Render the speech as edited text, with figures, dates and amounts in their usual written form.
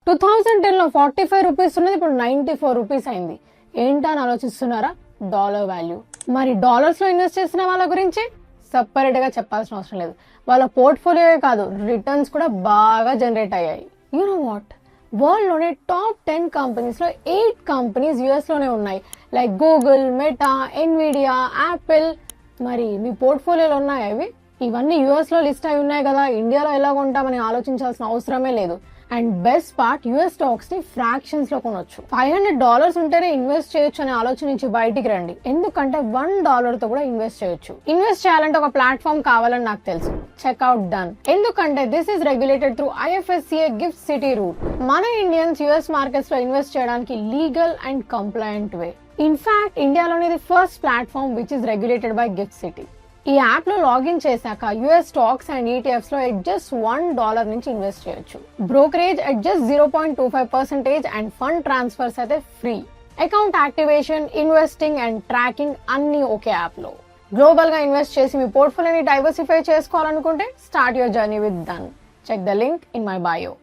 2010 లో 45 రూపీస్ ఉన్నది ఇప్పుడు 94 రూపీస్ అయింది. ఏంటని ఆలోచిస్తున్నారా? Dollar value. మరి డాలర్స్ లో ఇన్వెస్ట్ చేసిన వాళ్ళ గురించి సెపరేట్ గా చెప్పాల్సిన అవసరం లేదు. వాళ్ళ పోర్ట్ఫోలియో కాదు, రిటర్న్స్ కూడా బాగా జనరేట్ అయ్యాయి. యు నో వాట్, వరల్డ్ లోనే టాప్ 10 కంపెనీస్ లో 8 కంపెనీస్ యుఎస్ లోనే ఉన్నాయి. Like Google, meta, Nvidia, Apple. మరి మీ పోర్ట్ఫోలియోలో ఉన్నాయా ఇవి? ఇవన్నీ యుఎస్ లో లిస్ట్ అయి ఉన్నాయి కదా, ఇండియాలో ఎలా కొంటామని ఆలోచించాల్సిన అవసరమే లేదు. And best part, US stocks ని ఫ్రాక్షన్స్ లో కొనొచ్చు. $500 ఉంటేనే ఇన్వెస్ట్ చేయొచ్చు అనే ఆలోచన నుంచి బయటికి రండి. ఎందుకంటే $1 తో కూడా ఇన్వెస్ట్ చేయొచ్చు. ఇన్వెస్ట్ చేయాలంటే ఒక ప్లాట్ఫామ్ కావాలని నాకు తెలుసు. Checkout done. ఎందుకంటే this is regulated through IFSCA GIFT city route. మన ఇండియన్స్ యుఎస్ మార్కెట్స్ లో ఇన్వెస్ట్ చేయడానికి legal and compliant way. In fact ఇండియాలోనే ఇది first platform which is regulated by GIFT city. ఈ యాప్ లో లాగిన్ చేశాక యుఎస్ స్టాక్స్ అండ్ ETFs లో at just $1 నుంచి ఇన్వెస్ట్ చేయొచ్చు. Brokerage at just 0.25% and fund transfers అయితే free. Account activation, investing and tracking అన్ని ఒకే యాప్ లో. గ్లోబల్ గా ఇన్వెస్ట్ చేసి మీ పోర్ట్ఫోలియోని డైవర్సిఫై చేసుకోవాలనుకుంటే start your journey with Dhan. Check the link in my bio.